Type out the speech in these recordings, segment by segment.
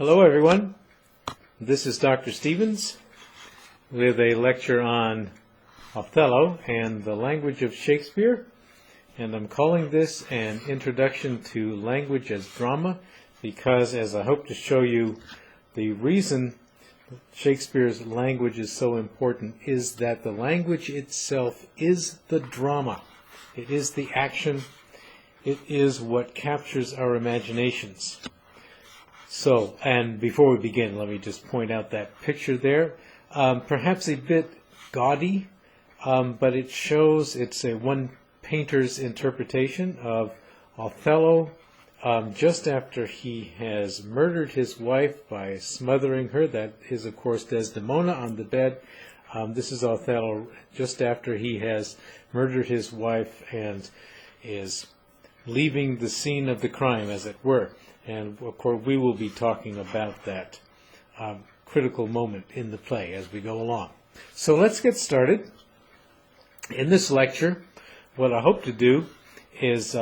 Hello everyone, this is Dr. Stevens with a lecture on Othello and the language of Shakespeare, and I'm calling this an introduction to language as drama because, as I hope to show you, the reason Shakespeare's language is so important is that the language itself is the drama. It is the action. It is what captures our imaginations. So, and before we begin, let me just point out that picture there. Perhaps a bit gaudy, but it shows it's one painter's interpretation of Othello just after he has murdered his wife by smothering her. That is, of course, Desdemona on the bed. This is Othello just after he has murdered his wife and is leaving the scene of the crime, as it were. And, of course, we will be talking about that critical moment in the play as we go along. So let's get started. In this lecture, what I hope to do is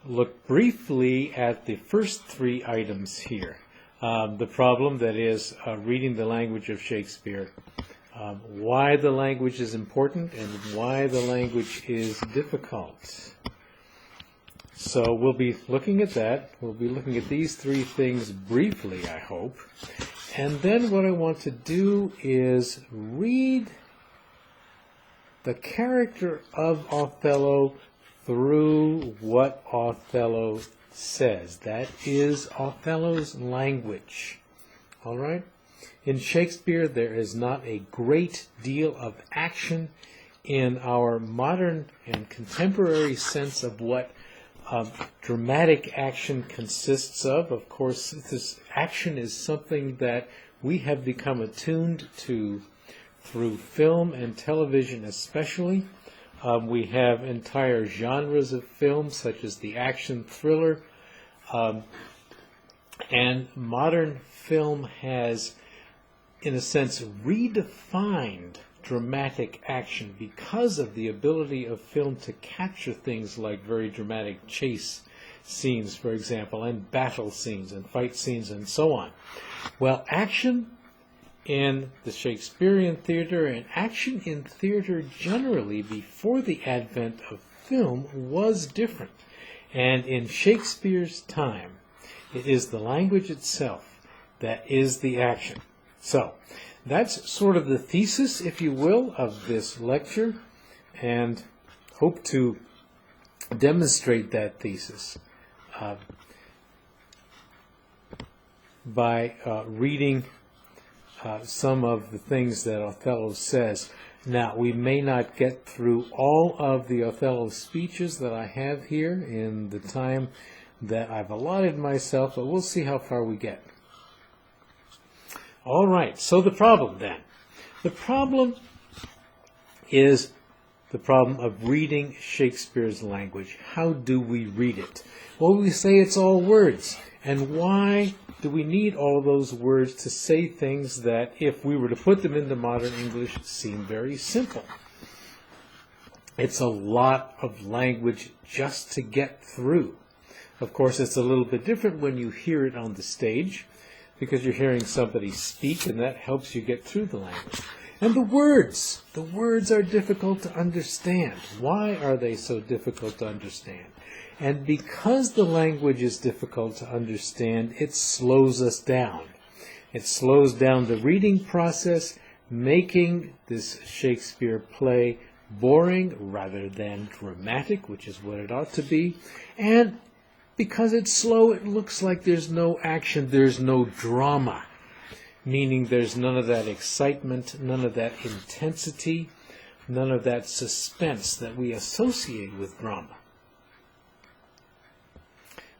look briefly at the first three items here. The problem that is reading the language of Shakespeare, why the language is important, and why the language is difficult. So we'll be looking at that. We'll be looking at these three things briefly, I hope. And then what I want to do is read the character of Othello through what Othello says. That is Othello's language. All right? In Shakespeare, there is not a great deal of action in our modern and contemporary sense of what dramatic action consists of. Of course, this action is something that we have become attuned to through film and television especially. We have entire genres of film, such as the action thriller. And modern film has, in a sense, redefined dramatic action because of the ability of film to capture things like very dramatic chase scenes, for example, and battle scenes and fight scenes and so on. Well, action in the Shakespearean theater and action in theater generally before the advent of film was different. And in Shakespeare's time, it is the language itself that is the action. So, that's sort of the thesis, if you will, of this lecture, and hope to demonstrate that thesis by reading some of the things that Othello says. Now, we may not get through all of the Othello speeches that I have here in the time that I've allotted myself, but we'll see how far we get. All right, so the problem then. The problem is the problem of reading Shakespeare's language. How do we read it? Well, we say it's all words. And why do we need all those words to say things that, if we were to put them into modern English, seem very simple? It's a lot of language just to get through. Of course, it's a little bit different when you hear it on the stage, because you're hearing somebody speak, and that helps you get through the language. And the words are difficult to understand. Why are they so difficult to understand? And because the language is difficult to understand, it slows us down. It slows down the reading process, making this Shakespeare play boring rather than dramatic, which is what it ought to be. And because it's slow, it looks like there's no action, there's no drama, meaning there's none of that excitement, none of that intensity, none of that suspense that we associate with drama.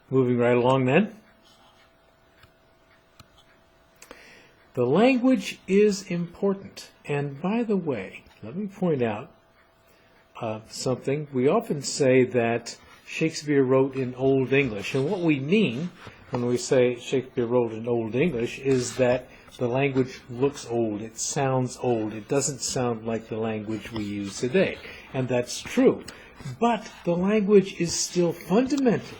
Moving right along then. The language is important. And by the way, let me point out something. We often say that Shakespeare wrote in Old English. And what we mean when we say Shakespeare wrote in Old English is that the language looks old, it sounds old, it doesn't sound like the language we use today. And that's true. But the language is still fundamentally,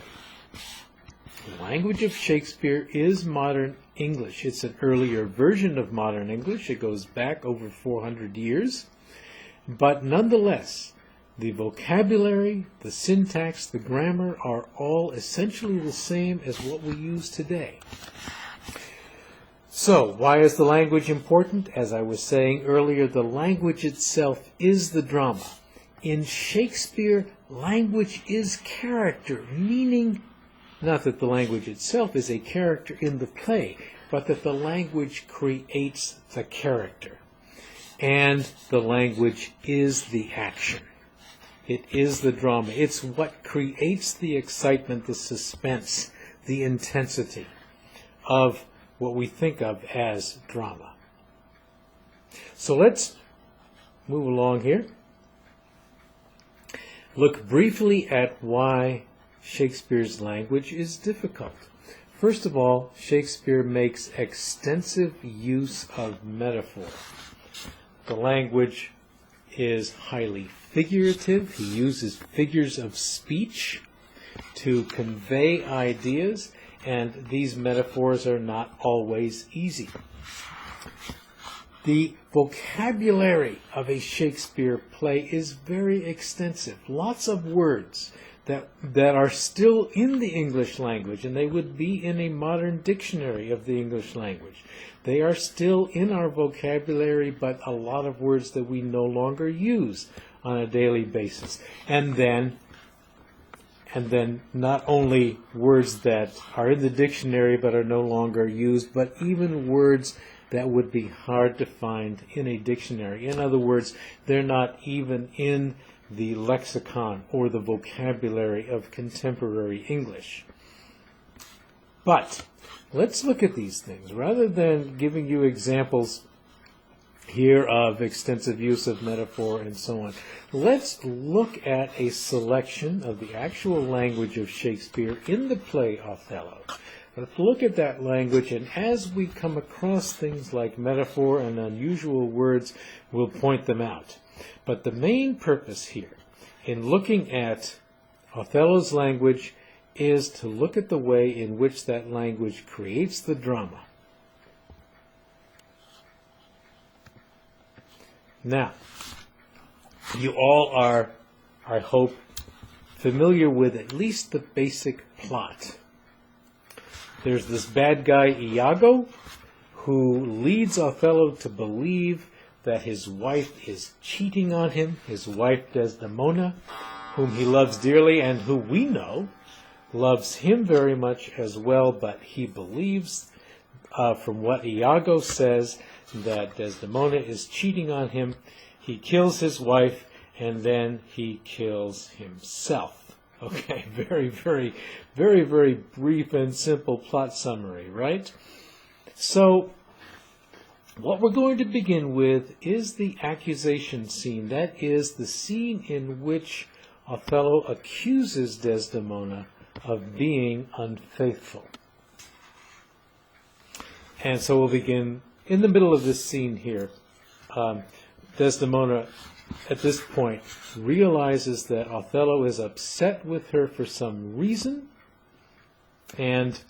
the language of Shakespeare is modern English. It's an earlier version of modern English. It goes back over 400 years. But nonetheless, the vocabulary, the syntax, the grammar are all essentially the same as what we use today. So, why is the language important? As I was saying earlier, the language itself is the drama. In Shakespeare, language is character, meaning not that the language itself is a character in the play, but that the language creates the character. And the language is the action. It is the drama. It's what creates the excitement, the suspense, the intensity of what we think of as drama. So let's move along here. Look briefly at why Shakespeare's language is difficult. First of all, Shakespeare makes extensive use of metaphor. The language is highly figurative. He uses figures of speech to convey ideas, and these metaphors are not always easy. The vocabulary of a Shakespeare play is very extensive. Lots of words that are still in the English language, and they would be in a modern dictionary of the English language. They are still in our vocabulary, but a lot of words that we no longer use on a daily basis. And then not only words that are in the dictionary but are no longer used, but even words that would be hard to find in a dictionary. In other words, they're not even in the lexicon or the vocabulary of contemporary English. But let's look at these things. Rather than giving you examples here of extensive use of metaphor and so on, let's look at a selection of the actual language of Shakespeare in the play Othello. Let's look at that language, and as we come across things like metaphor and unusual words, we'll point them out. But the main purpose here in looking at Othello's language is to look at the way in which that language creates the drama. Now, you all are, I hope, familiar with at least the basic plot. There's this bad guy, Iago, who leads Othello to believe that his wife is cheating on him, his wife Desdemona, whom he loves dearly and who we know loves him very much as well, but he believes from what Iago says that Desdemona is cheating on him. He kills his wife and then he kills himself. Okay, very brief and simple plot summary, right? So, what we're going to begin with is the accusation scene. That is the scene in which Othello accuses Desdemona of being unfaithful. And so we'll begin in the middle of this scene here. Desdemona, at this point, realizes that Othello is upset with her for some reason. And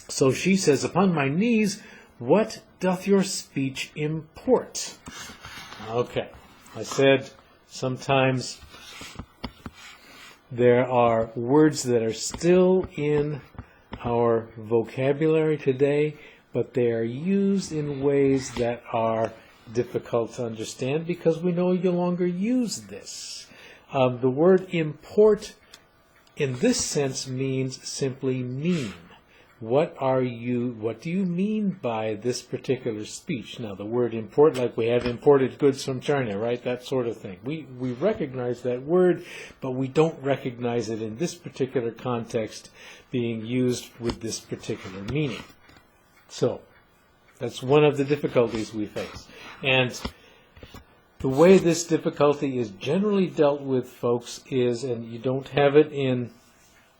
so she says, "Upon my knees, what doth your speech import?" Okay, I said sometimes there are words that are still in our vocabulary today, but they are used in ways that are difficult to understand because we no longer use this. The word import in this sense means simply mean. What do you mean by this particular speech? Now, the word import, like we have imported goods from China, right? That sort of thing. We recognize that word, but we don't recognize it in this particular context being used with this particular meaning. So, that's one of the difficulties we face. And the way this difficulty is generally dealt with, folks, is, and you don't have it in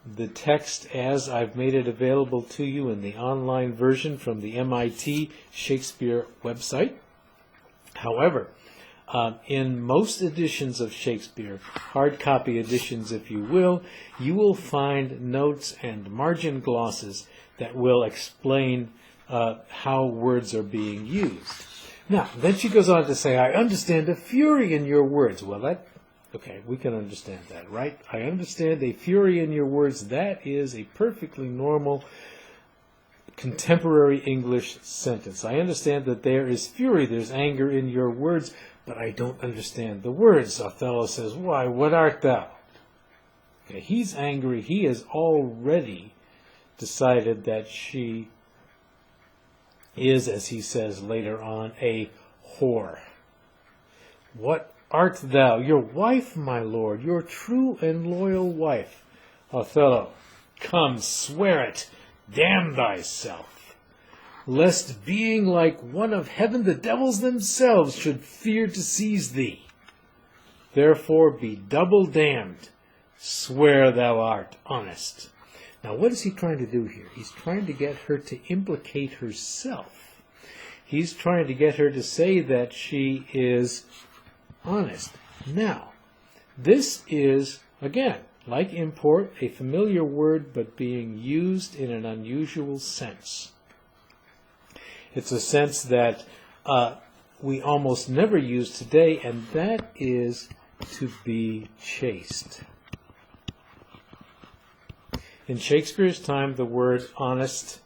the text as I've made it available to you in the online version from the MIT Shakespeare website. However, in most editions of Shakespeare, hard copy editions if you will find notes and margin glosses that will explain how words are being used. Now, then she goes on to say, I understand a fury in your words. Well, okay, we can understand that, right? I understand a fury in your words. That is a perfectly normal contemporary English sentence. I understand that there is fury, there's anger in your words, but I don't understand the words. Othello says, why, what art thou? Okay, he's angry. He has already decided that she is, as he says later on, a whore. What art thou? Your wife, my lord, your true and loyal wife. Othello, come, swear it. Damn thyself, lest being like one of heaven, the devils themselves should fear to seize thee. Therefore be double damned. Swear thou art honest. Now, what is he trying to do here? He's trying to get her to implicate herself. He's trying to get her to say that she is honest. Now, this is, again, like import, a familiar word, but being used in an unusual sense. It's a sense that we almost never use today, and that is to be chaste. In Shakespeare's time, the word honest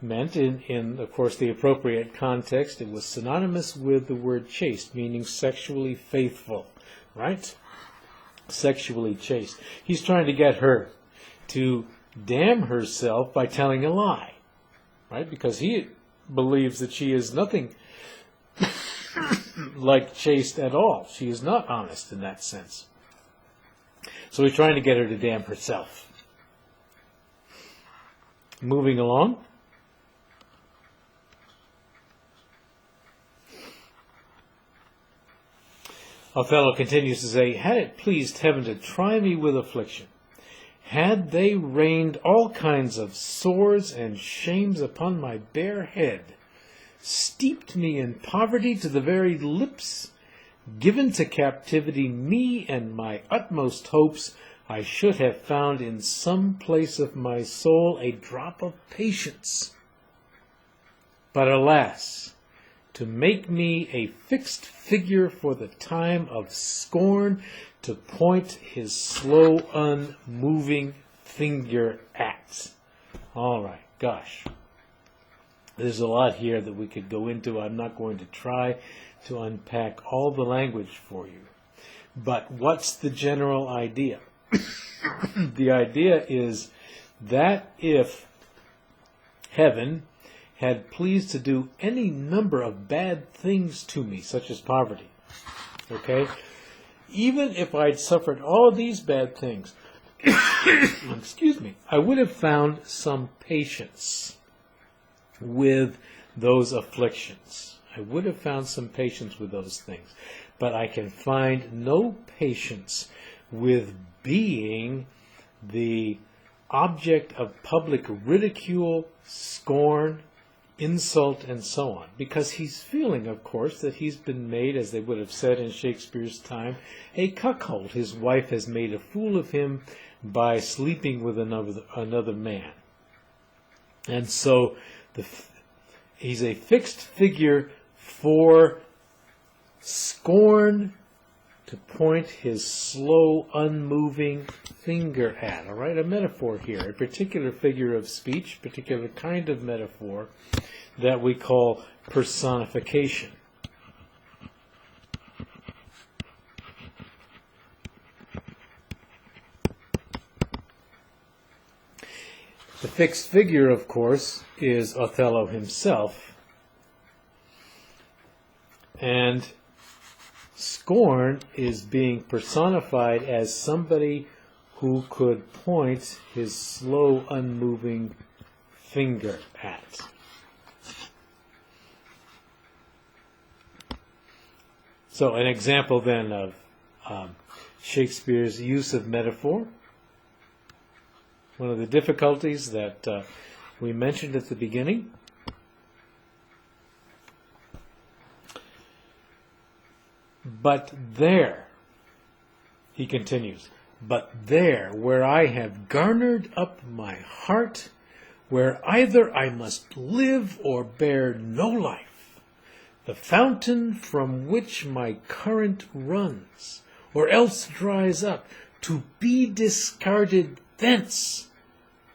meant, in of course, the appropriate context, it was synonymous with the word chaste, meaning sexually faithful, right? Sexually chaste. He's trying to get her to damn herself by telling a lie, right? Because he believes that she is nothing like chaste at all. She is not honest in that sense. So he's trying to get her to damn herself. Moving along. Othello continues to say, had it pleased heaven to try me with affliction, had they rained all kinds of sores and shames upon my bare head, steeped me in poverty to the very lips, given to captivity me and my utmost hopes, I should have found in some place of my soul a drop of patience. But alas, to make me a fixed figure for the time of scorn, to point his slow, unmoving finger at. All right, gosh. There's a lot here that we could go into. I'm not going to try to unpack all the language for you. But what's the general idea? The idea is that if heaven had pleased to do any number of bad things to me, such as poverty, okay, even if I'd suffered all these bad things, excuse me, I would have found some patience with those afflictions. I would have found some patience with those things. But I can find no patience with being the object of public ridicule, scorn, insult, and so on. Because he's feeling, of course, that he's been made, as they would have said in Shakespeare's time, a cuckold. His wife has made a fool of him by sleeping with another man. And so he's a fixed figure for scorn to point his slow, unmoving finger at. All right, a metaphor here, a particular figure of speech, particular kind of metaphor that we call personification. The fixed figure, of course, is Othello himself. And scorn is being personified as somebody who could point his slow, unmoving finger at. So an example then of Shakespeare's use of metaphor. One of the difficulties that we mentioned at the beginning. But there, he continues, but there where I have garnered up my heart where either I must live or bear no life, the fountain from which my current runs, or else dries up, to be discarded thence,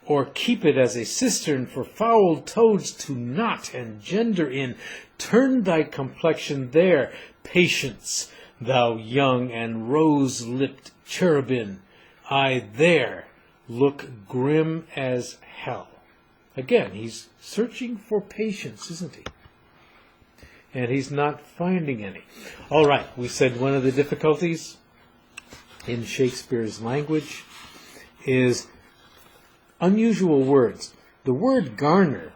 or keep it as a cistern for foul toads to knot and gender in. Turn thy complexion there, patience, thou young and rose-lipped cherubin. I there look grim as hell. Again, he's searching for patience, isn't he? And he's not finding any. All right, we said one of the difficulties in Shakespeare's language is unusual words. The word garner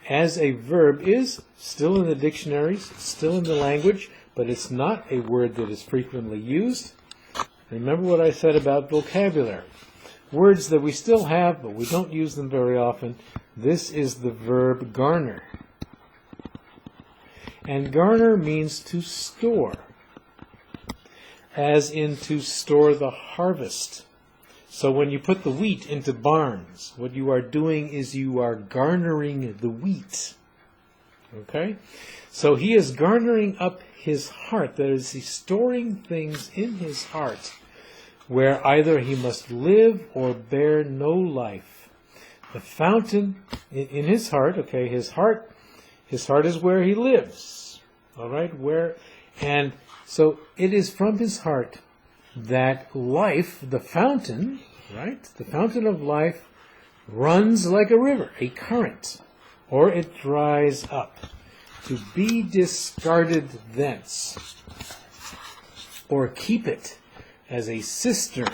as a verb is still in the dictionaries, still in the language, but it's not a word that is frequently used. Remember what I said about vocabulary. Words that we still have, but we don't use them very often. This is the verb garner. And garner means to store, as in to store the harvest. So when you put the wheat into barns, what you are doing is you are garnering the wheat. Okay? So he is garnering up his heart. That is, he's storing things in his heart where either he must live or bear no life. The fountain in his heart, okay, his heart is where he lives. All right? And so it is from his heart that life, the fountain, right? The fountain of life runs like a river, a current, or it dries up. To be discarded thence, or keep it as a cistern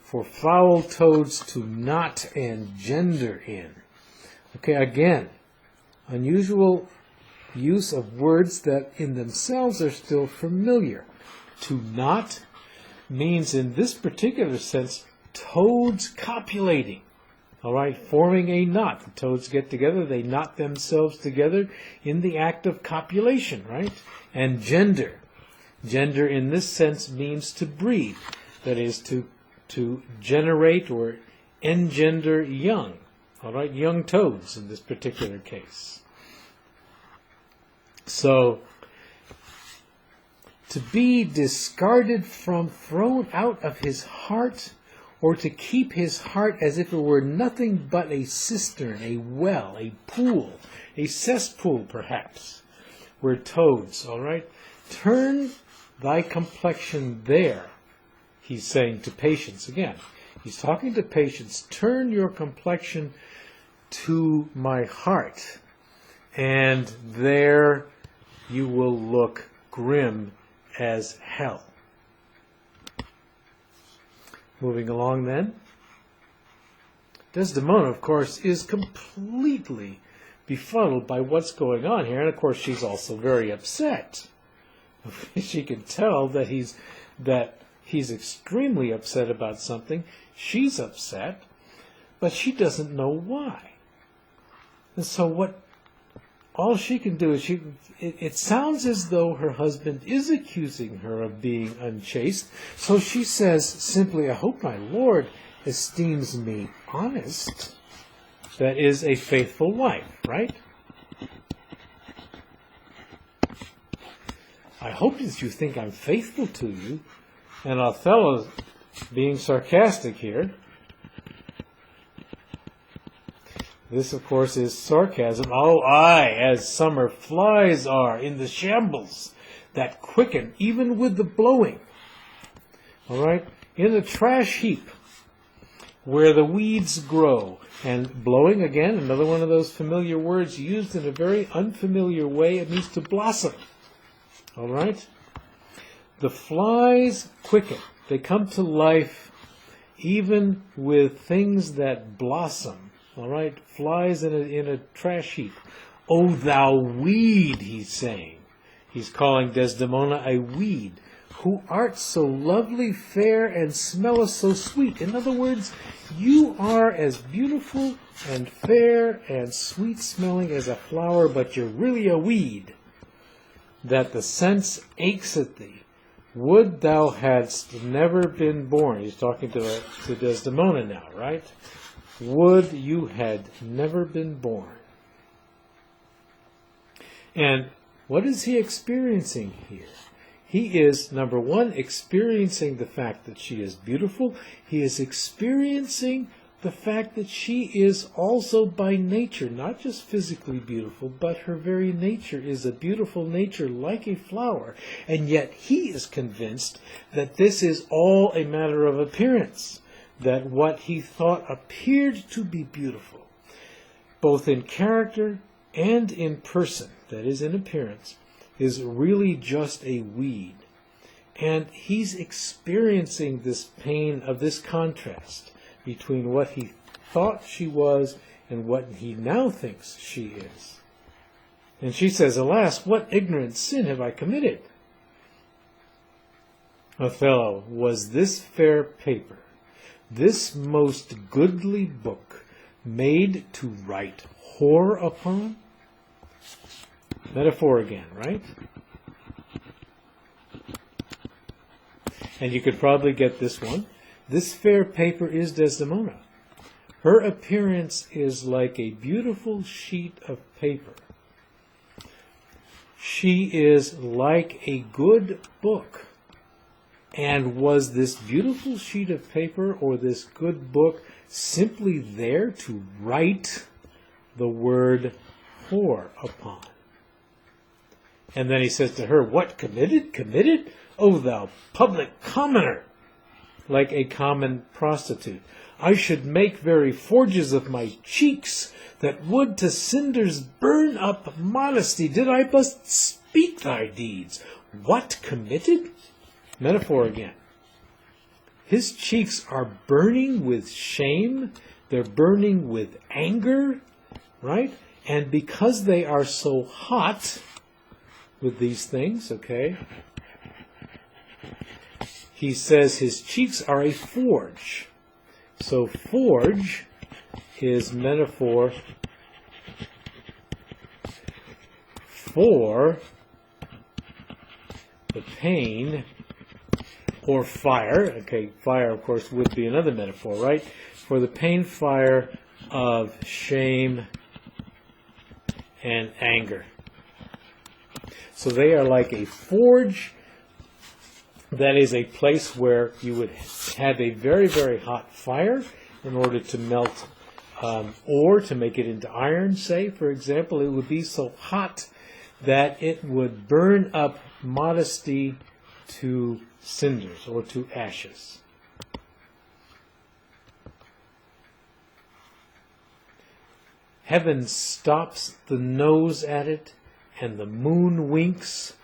for foul toads to knot and gender in. Okay, again, unusual use of words that in themselves are still familiar. To knot means, in this particular sense, toads copulating. All right, forming a knot. The toads get together, they knot themselves together in the act of copulation, right? And gender. Gender in this sense means to breed. That is, to generate or engender young. All right, young toads in this particular case. So, to be discarded from, thrown out of his heart, or to keep his heart as if it were nothing but a cistern, a well, a pool, a cesspool perhaps, where toads, all right? Turn thy complexion there, he's saying to patience. Again, he's talking to patience. Turn your complexion to my heart, and there you will look grim as hell. Moving along then. Desdemona, of course, is completely befuddled by what's going on here. And, of course, she's also very upset. She can tell that he's extremely upset about something. She's upset, but she doesn't know why. And so all she can do is it sounds as though her husband is accusing her of being unchaste. So she says simply, I hope my Lord esteems me honest. That is a faithful wife, right? I hope that you think I'm faithful to you. And Othello's being sarcastic here. This, of course, is sarcasm. Oh, aye, as summer flies are in the shambles that quicken even with the blowing. All right? In the trash heap where the weeds grow. And blowing, again, another one of those familiar words used in a very unfamiliar way. It means to blossom. All right? The flies quicken. They come to life even with things that blossom. All right, flies in a trash heap. O thou weed, he's saying. He's calling Desdemona a weed. Who art so lovely, fair, and smellest so sweet. In other words, you are as beautiful and fair and sweet-smelling as a flower, but you're really a weed. That the sense aches at thee. Would thou hadst never been born. He's talking to Desdemona now, right? would you had never been born. And what is he experiencing here? He is, number one, experiencing the fact that she is beautiful. He is experiencing the fact that she is also by nature, not just physically beautiful, but her very nature is a beautiful nature like a flower. And yet he is convinced that this is all a matter of appearance, that what he thought appeared to be beautiful, both in character and in person, that is, in appearance, is really just a weed. And he's experiencing this pain of this contrast between what he thought she was and what he now thinks she is. And she says, "Alas, what ignorant sin have I committed?" Othello, was this fair paper, this most goodly book, made to write whore upon? Metaphor again, right? And you could probably get this one. This fair paper is Desdemona. Her appearance is like a beautiful sheet of paper. She is like a good book. And was this beautiful sheet of paper or this good book simply there to write the word whore upon? And then he says to her, "What, committed? Committed? O thou public commoner!" Like a common prostitute. "I should make very forges of my cheeks that would to cinders burn up modesty, did I but speak thy deeds. What, committed?" Metaphor again. His cheeks are burning with shame. They're burning with anger, right? And because they are so hot with these things, okay, he says his cheeks are a forge. So forge is metaphor for the pain or fire. Okay, fire, of course, would be another metaphor, right? For the pain fire of shame and anger. So they are like a forge. That is a place where you would have a very, very hot fire in order to melt ore, to make it into iron, say, for example. It would be so hot that it would burn up modesty to cinders or to ashes. Heaven stops the nose at it, and the moon winks.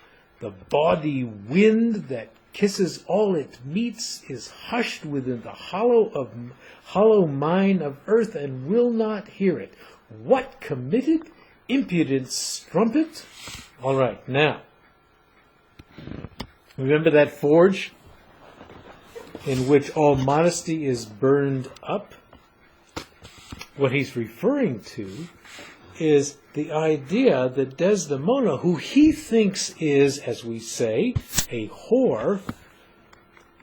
The bawdy wind that kisses all it meets is hushed within the hollow mine of earth and will not hear it. What, committed? Impudent strumpet? All right, now, remember that forge in which all modesty is burned up? What he's referring to is the idea that Desdemona, who he thinks is, as we say, a whore,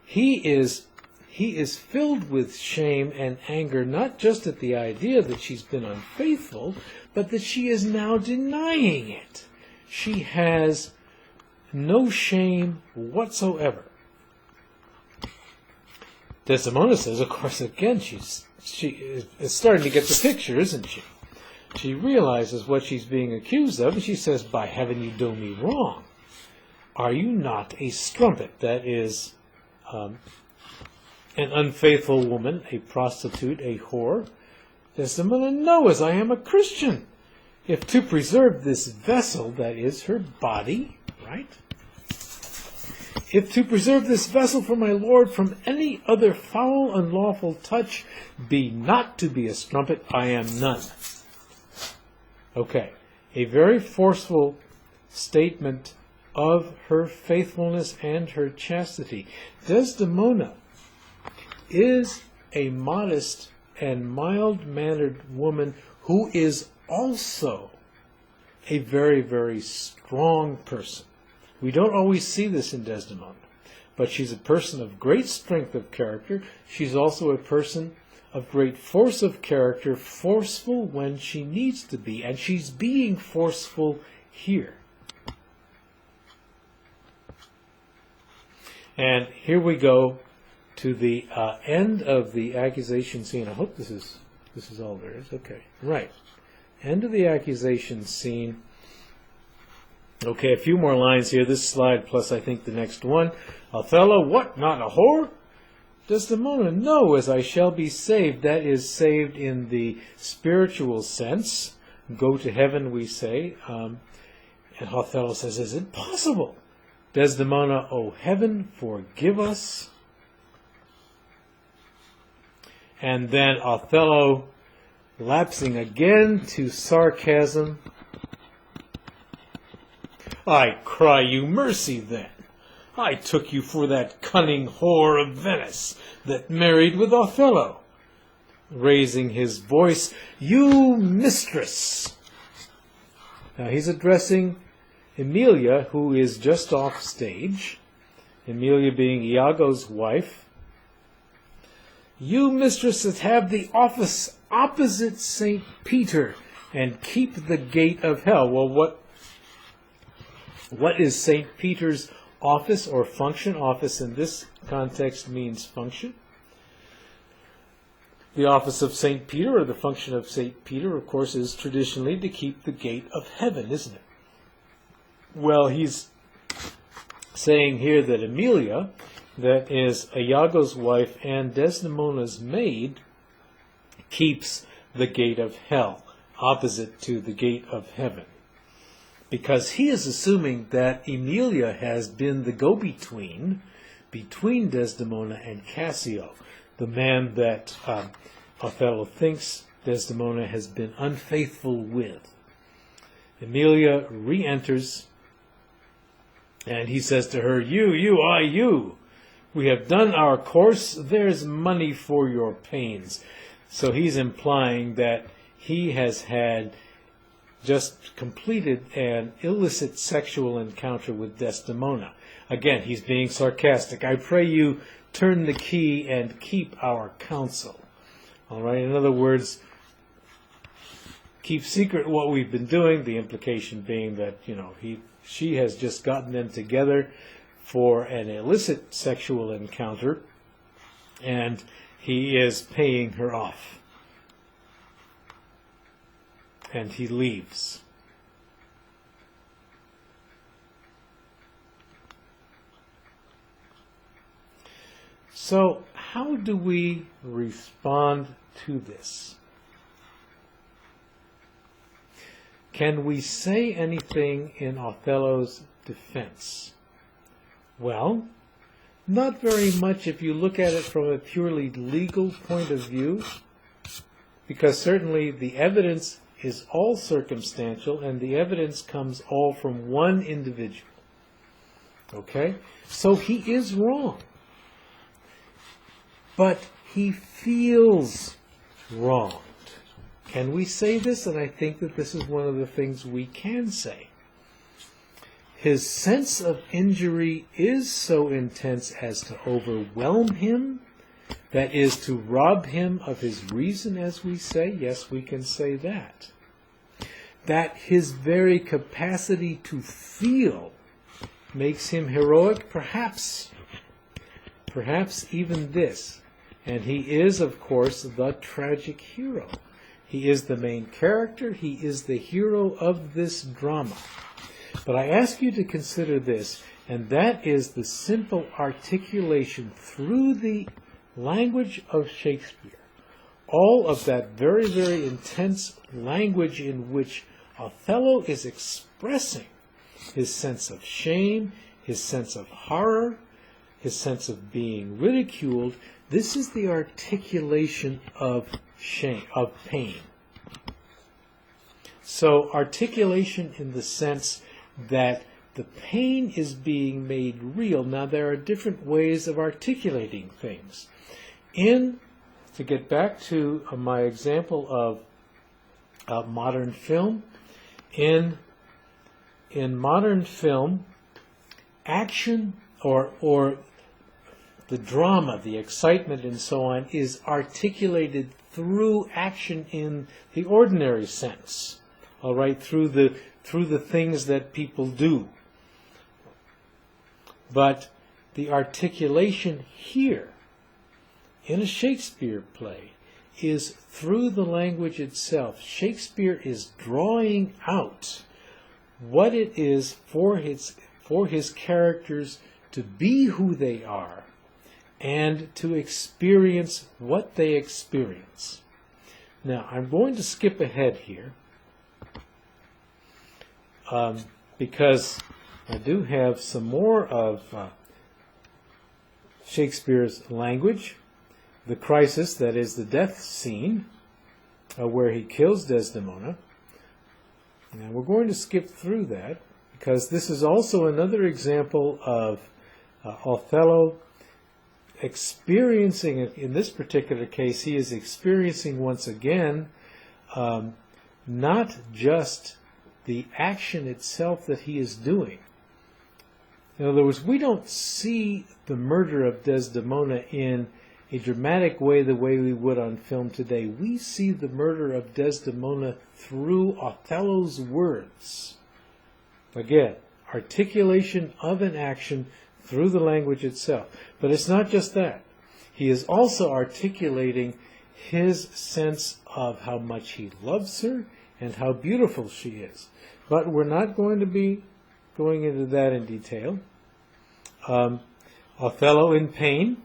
he is filled with shame and anger, not just at the idea that she's been unfaithful, but that she is now denying it. She has no shame whatsoever. Desdemona says, of course, again, she is starting to get the picture, isn't she? She realizes what she's being accused of, and she says, "By heaven, you do me wrong. Are you not a strumpet?" That is an unfaithful woman, a prostitute, a whore. Desdemona, "No, as I am a Christian. If to preserve this vessel," that is her body, right? "If to preserve this vessel for my Lord from any other foul, unlawful touch, be not to be a strumpet, I am none." Okay, a very forceful statement of her faithfulness and her chastity. Desdemona is a modest and mild-mannered woman who is also a very, very strong person. We don't always see this in Desdemona, but she's a person of great strength of character. She's also a person of great force of character, forceful when she needs to be, and she's being forceful here. And here we go to the end of the accusation scene. I hope this is all there is. Okay, right. End of the accusation scene. Okay, a few more lines here. This slide plus I think the next one. Othello, what? Not a whore? Desdemona, no, as I shall be saved. That is saved in the spiritual sense. Go to heaven, we say. And Othello says, is it possible? Desdemona, O heaven, forgive us. And then Othello, lapsing again to sarcasm, I cry you mercy then. I took you for that cunning whore of Venice that married with Othello. Raising his voice, you mistress. Now he's addressing Emilia, who is just off stage. Emilia being Iago's wife. You mistresses have the office opposite St. Peter and keep the gate of hell. Well, what is St. Peter's office or function? Office in this context means function. The office of St. Peter, or the function of St. Peter, of course, is traditionally to keep the gate of heaven, isn't it? Well, he's saying here that Emilia, that is Iago's wife and Desdemona's maid, keeps the gate of hell, opposite to the gate of heaven. Because he is assuming that Emilia has been the go-between between Desdemona and Cassio, the man that Othello thinks Desdemona has been unfaithful with. Emilia re-enters, and he says to her, you, we have done our course, there's money for your pains. So he's implying that he has had just completed an illicit sexual encounter with Desdemona. Again, he's being sarcastic. I pray you turn the key and keep our counsel. All right, in other words, keep secret what we've been doing, the implication being that, she has just gotten them together for an illicit sexual encounter, and he is paying her off. And he leaves. So, how do we respond to this? Can we say anything in Othello's defense? Well, not very much if you look at it from a purely legal point of view, because certainly the evidence is all circumstantial, and the evidence comes all from one individual. Okay? So he is wrong. But he feels wronged. Can we say this? And I think that this is one of the things we can say. His sense of injury is so intense as to overwhelm him, that is, to rob him of his reason, as we say. Yes, we can say that. That his very capacity to feel makes him heroic, perhaps even this. And he is, of course, the tragic hero. He is the main character. He is the hero of this drama. But I ask you to consider this, and that is the simple articulation through the language of Shakespeare. All of that very, very intense language in which Othello is expressing his sense of shame, his sense of horror, his sense of being ridiculed. This is the articulation of shame, of pain. So articulation in the sense that the pain is being made real. Now there are different ways of articulating things. To get back to my example of modern film, in modern film, action or the drama, the excitement, and so on, is articulated through action in the ordinary sense. All right, through the things that people do. But the articulation here in a Shakespeare play is through the language itself. Shakespeare is drawing out what it is for his characters to be who they are and to experience what they experience. Now, I'm going to skip ahead here because I do have some more of Shakespeare's language. The crisis, that is the death scene, where he kills Desdemona. Now we're going to skip through that because this is also another example of Othello experiencing, in this particular case, he is experiencing once again not just the action itself that he is doing. In other words, we don't see the murder of Desdemona in a dramatic way the way we would on film today. We see the murder of Desdemona through Othello's words. Again, articulation of an action through the language itself. But it's not just that. He is also articulating his sense of how much he loves her and how beautiful she is. But we're not going to be going into that in detail. Othello in pain.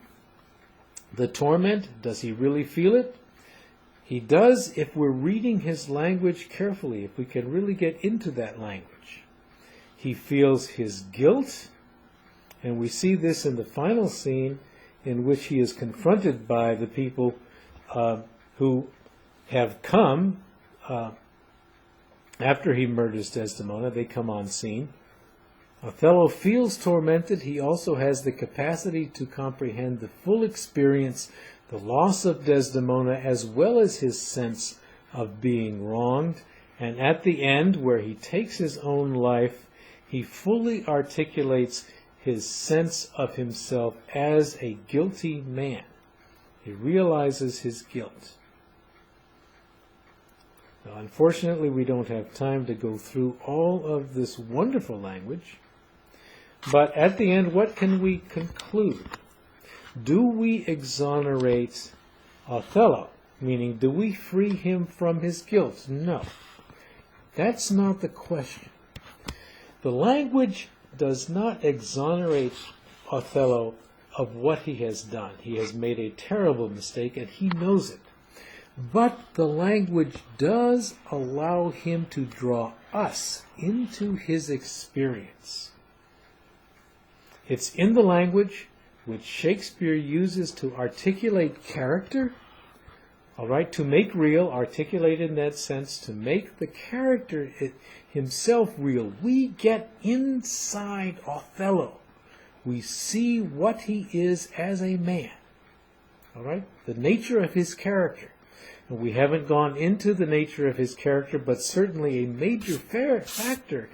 The torment, does he really feel it? He does if we're reading his language carefully, if we can really get into that language. He feels his guilt, and we see this in the final scene in which he is confronted by the people who have come after he murders Desdemona. They come on scene. Othello feels tormented. He also has the capacity to comprehend the full experience, the loss of Desdemona, as well as his sense of being wronged. And at the end, where he takes his own life, he fully articulates his sense of himself as a guilty man. He realizes his guilt. Now, unfortunately, we don't have time to go through all of this wonderful language. But at the end, what can we conclude? Do we exonerate Othello? Meaning, do we free him from his guilt? No. That's not the question. The language does not exonerate Othello of what he has done. He has made a terrible mistake, and he knows it. But the language does allow him to draw us into his experience. It's in the language which Shakespeare uses to articulate character, all right, to make real, articulate in that sense, to make the character himself real. We get inside Othello. We see what he is as a man, all right, the nature of his character. And we haven't gone into the nature of his character, but certainly a major factor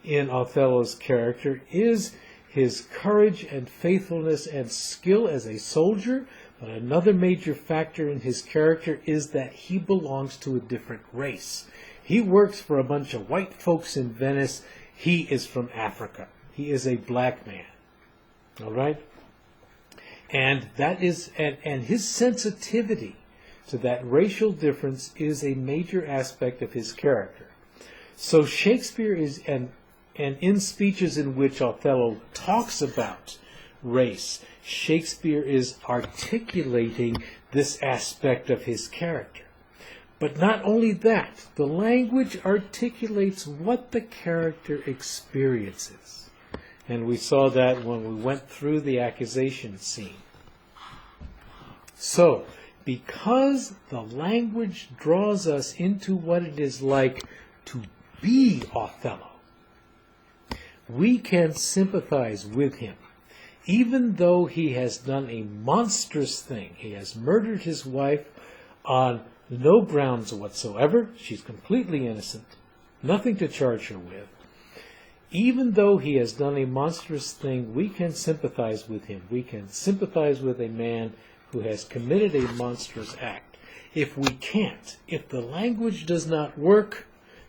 in Othello's character is his courage and faithfulness and skill as a soldier. But another major factor in his character is that he belongs to a different race. He works for a bunch of white folks in Venice. He is from Africa. He is a black man. All right? And that is, and his sensitivity to that racial difference is a major aspect of his character. So Shakespeare is, and in speeches in which Othello talks about race, Shakespeare is articulating this aspect of his character. But not only that, the language articulates what the character experiences. And we saw that when we went through the accusation scene. So, because the language draws us into what it is like to be Othello, we can sympathize with him. Even though he has done a monstrous thing, he has murdered his wife on no grounds whatsoever. She's completely innocent, nothing to charge her with. even though he has done a monstrous thing, we can sympathize with him. We can sympathize with a man who has committed a monstrous act. If we can't, if the language does not work,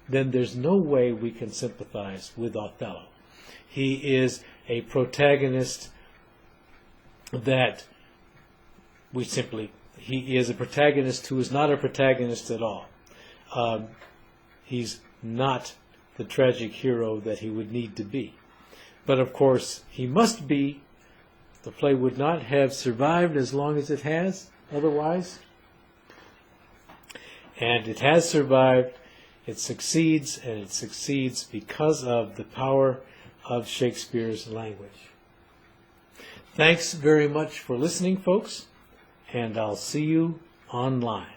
then there's no way we can sympathize with Othello. He is a protagonist that he is a protagonist who is not a protagonist at all. He's not the tragic hero that he would need to be. But of course, he must be. The play would not have survived as long as it has otherwise. And it has survived. It succeeds, and it succeeds because of the power of Shakespeare's language. Thanks very much for listening, folks, and I'll see you online.